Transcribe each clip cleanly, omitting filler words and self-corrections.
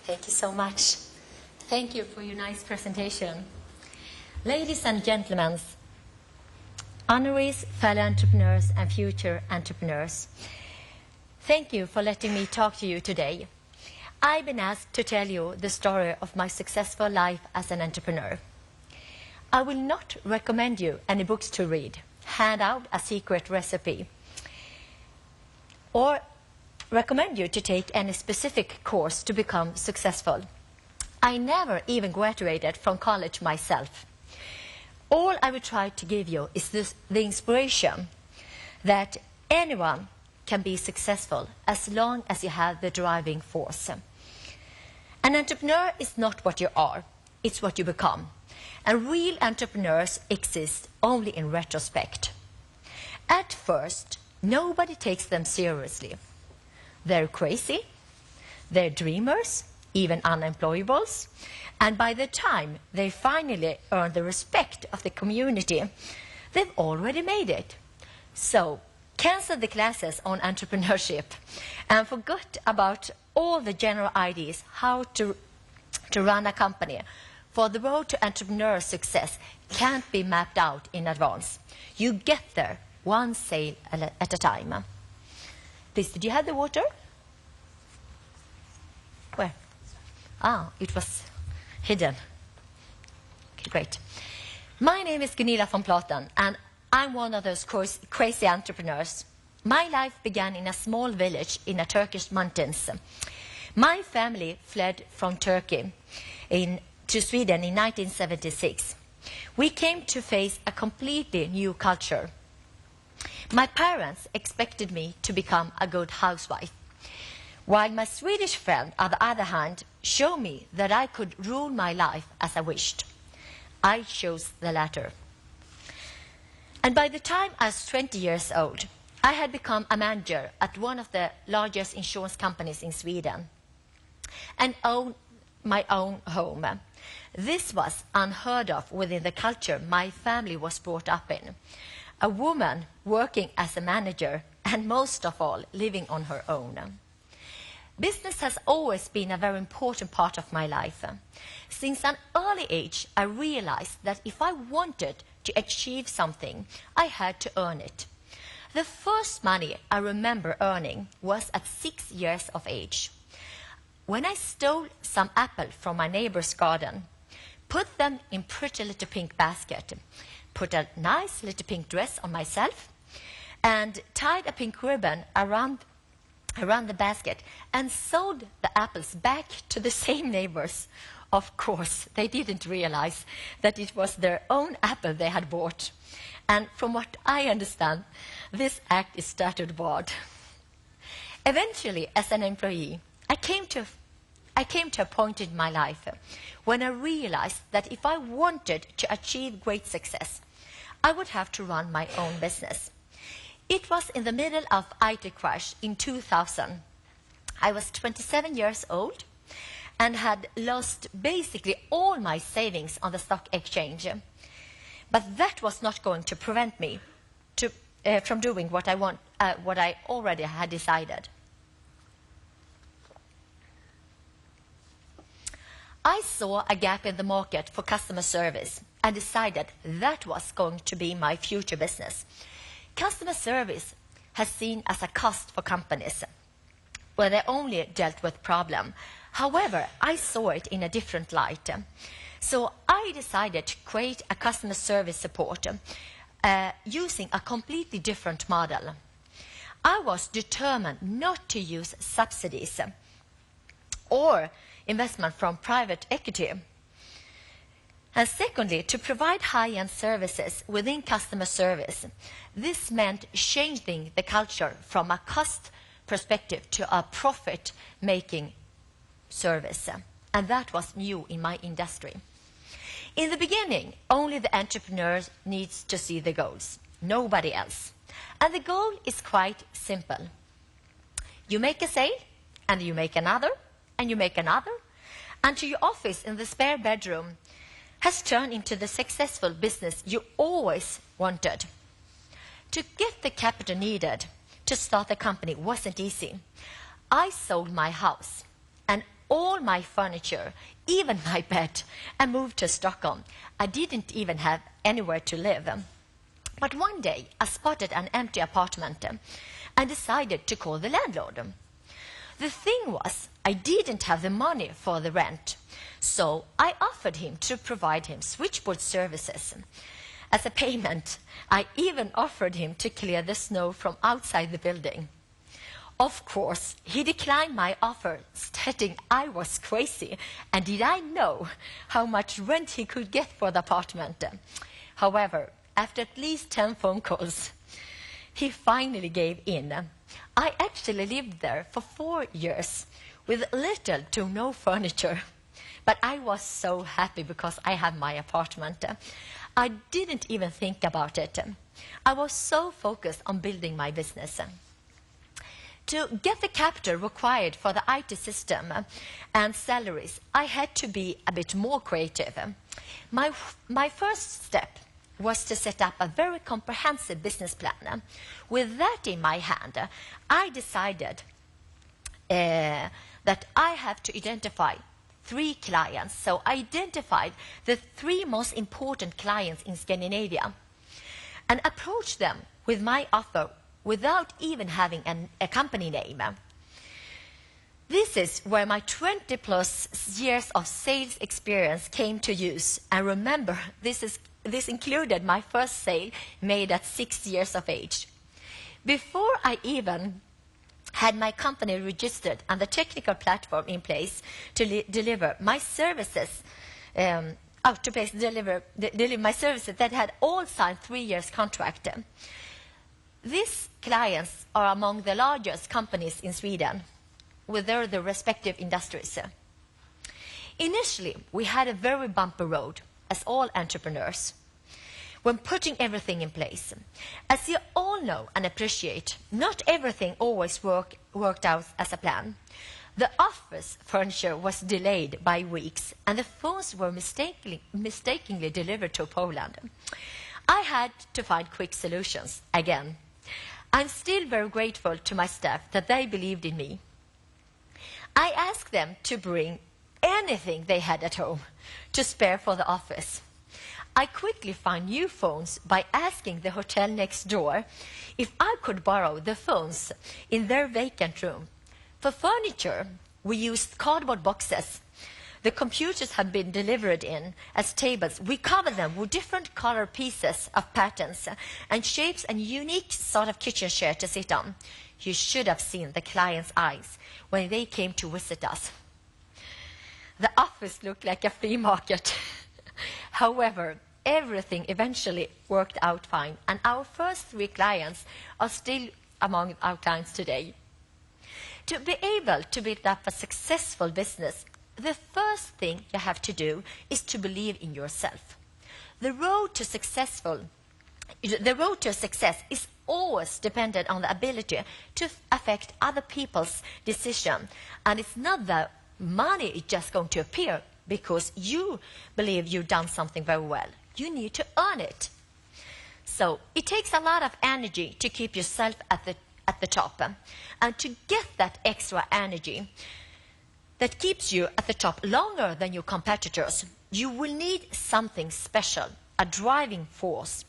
Thank you so much. Thank you for your nice presentation. Ladies and gentlemen, honorees, fellow entrepreneurs, and future entrepreneurs, thank you for letting me talk to you today. I've been asked to tell you the story of my successful life as an entrepreneur. I will not recommend you any books to read, hand out a secret recipe, or recommend you to take any specific course to become successful. I never even graduated from college myself. All I will try to give you is the inspiration that anyone can be successful as long as you have the driving force. An entrepreneur is not what you are, it's what you become. And real entrepreneurs exist only in retrospect. At first, nobody takes them seriously. They're crazy, they're dreamers, even unemployables, and by the time they finally earn the respect of the community, they've already made it. So, cancel the classes on entrepreneurship and forget about all the general ideas how to run a company, for the road to entrepreneurial success can't be mapped out in advance. You get there one sale at a time. Please, did you have the water? Where? Ah, it was hidden. Okay, great. My name is Gunilla from Platen, and I'm one of those crazy entrepreneurs. My life began in a small village in the Turkish mountains. My family fled from Turkey to Sweden in 1976. We came to face a completely new culture. My parents expected me to become a good housewife, while my Swedish friend, on the other hand, showed me that I could rule my life as I wished. I chose the latter. And by the time I was 20 years old, I had become a manager at one of the largest insurance companies in Sweden and owned my own home. This was unheard of within the culture my family was brought up in. A woman working as a manager and most of all living on her own. Business has always been a very important part of my life. Since an early age, I realized that if I wanted to achieve something, I had to earn it. The first money I remember earning was at 6 years of age, when I stole some apples from my neighbor's garden, put them in pretty little pink basket, put a nice little pink dress on myself, and tied a pink ribbon around the basket and sold the apples back to the same neighbors. Of course, they didn't realize that it was their own apple they had bought. And from what I understand, this act is started abroad. Eventually, as an employee, I came to a point in my life when I realized that if I wanted to achieve great success, I would have to run my own business. It was in the middle of IT crash in 2000. I was 27 years old and had lost basically all my savings on the stock exchange. But that was not going to prevent me from doing what I already had decided. I saw a gap in the market for customer service and decided that was going to be my future business. Customer service has seen as a cost for companies where they only dealt with problem. However, I saw it in a different light. So I decided to create a customer service support using a completely different model. I was determined not to use subsidies or investment from private equity. And secondly, to provide high-end services within customer service. This meant changing the culture from a cost perspective to a profit-making service. And that was new in my industry. In the beginning, only the entrepreneur needs to see the goals, nobody else. And the goal is quite simple. You make a sale, and you make another, and you make another, until your office in the spare bedroom has turned into the successful business you always wanted. To get the capital needed to start the company wasn't easy. I sold my house and all my furniture, even my bed, and moved to Stockholm. I didn't even have anywhere to live. But one day, I spotted an empty apartment and decided to call the landlord. The thing was, I didn't have the money for the rent, so I offered him to provide him switchboard services. As a payment, I even offered him to clear the snow from outside the building. Of course, he declined my offer, stating I was crazy, and did I know how much rent he could get for the apartment. However, after at least 10 phone calls, he finally gave in. I actually lived there for 4 years with little to no furniture. But I was so happy because I had my apartment. I didn't even think about it. I was so focused on building my business. To get the capital required for the IT system and salaries, I had to be a bit more creative. My first step was to set up a very comprehensive business plan. With that in my hand, I decided that I have to identify 3 clients. So I identified the 3 most important clients in Scandinavia and approached them with my offer without even having a company name. This is where my 20+ years of sales experience came to use. And remember, this included my first sale made at 6 years of age. Before I even had my company registered and the technical platform in place to deliver my services, deliver my services that had all signed 3 years contract. These clients are among the largest companies in Sweden with their respective industries. Initially, we had a very bumpy road, as all entrepreneurs, when putting everything in place. As you all know and appreciate, not everything always worked out as a plan. The office furniture was delayed by weeks, and the phones were mistakenly delivered to Poland. I had to find quick solutions again. I'm still very grateful to my staff that they believed in me. I asked them to bring anything they had at home to spare for the office. I quickly found new phones by asking the hotel next door if I could borrow the phones in their vacant room. For furniture, we used cardboard boxes. The computers had been delivered in as tables. We covered them with different color pieces of patterns and shapes and unique sort of kitchen chair to sit on. You should have seen the clients' eyes when they came to visit us. The office looked like a flea market. However, everything eventually worked out fine, and our first 3 clients are still among our clients today. To be able to build up a successful business, the first thing you have to do is to believe in yourself. The road to success is always dependent on the ability to affect other people's decision, and it's not that money is just going to appear because you believe you've done something very well. You need to earn it. So it takes a lot of energy to keep yourself at the top, and to get that extra energy that keeps you at the top longer than your competitors, you will need something special, a driving force.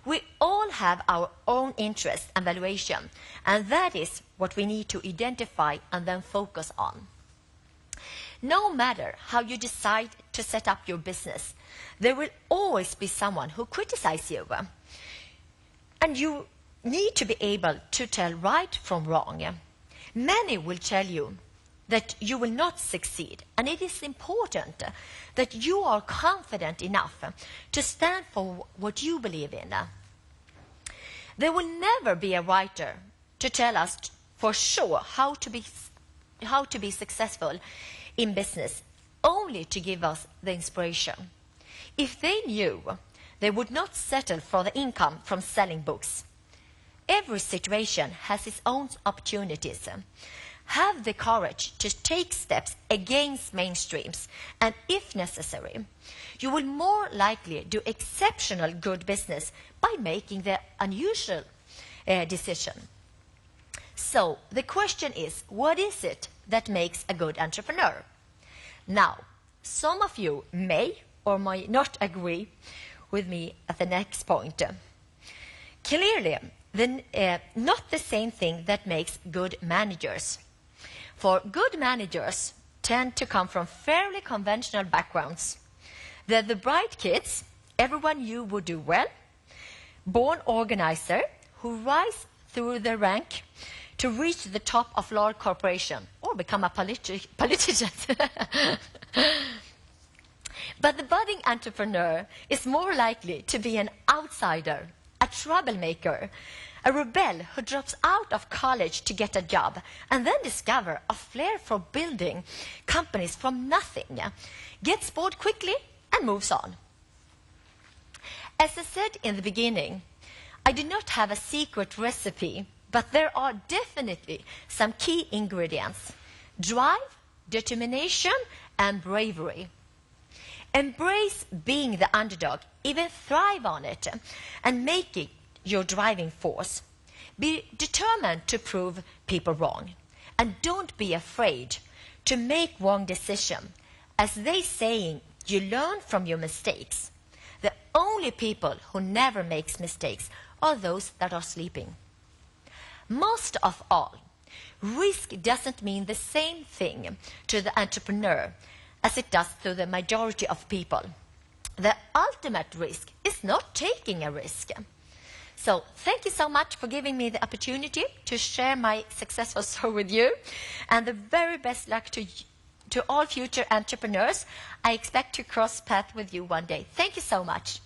We all have our own interest and valuation, and that is what we need to identify and then focus on. No matter how you decide to set up your business, there will always be someone who criticizes you. And you need to be able to tell right from wrong. Many will tell you that you will not succeed, and it is important that you are confident enough to stand for what you believe in. There will never be a writer to tell us for sure how to be successful in business, only to give us the inspiration. If they knew, they would not settle for the income from selling books. Every situation has its own opportunities. Have the courage to take steps against mainstreams, and if necessary, you will more likely do exceptional good business by making the unusual decision. So the question is, what is it that makes a good entrepreneur? Now, some of you may or may not agree with me at the next point. Clearly, not the same thing that makes good managers. For good managers tend to come from fairly conventional backgrounds. They're the bright kids, everyone knew would do well, born organizer who rise through the rank to reach the top of large corporation or become a politician. But the budding entrepreneur is more likely to be an outsider, a troublemaker, a rebel who drops out of college to get a job and then discover a flair for building companies from nothing, gets bored quickly and moves on. As I said in the beginning, I do not have a secret recipe, but there are definitely some key ingredients: drive, determination, and bravery. Embrace being the underdog, even thrive on it, and make it your driving force. Be determined to prove people wrong, and don't be afraid to make wrong decisions. As they saying, you learn from your mistakes. The only people who never make mistakes are those that are sleeping. Most of all, risk doesn't mean the same thing to the entrepreneur as it does to the majority of people. The ultimate risk is not taking a risk. So thank you so much for giving me the opportunity to share my successful story with you, and the very best luck to all future entrepreneurs. I expect to cross paths with you one day. Thank you so much.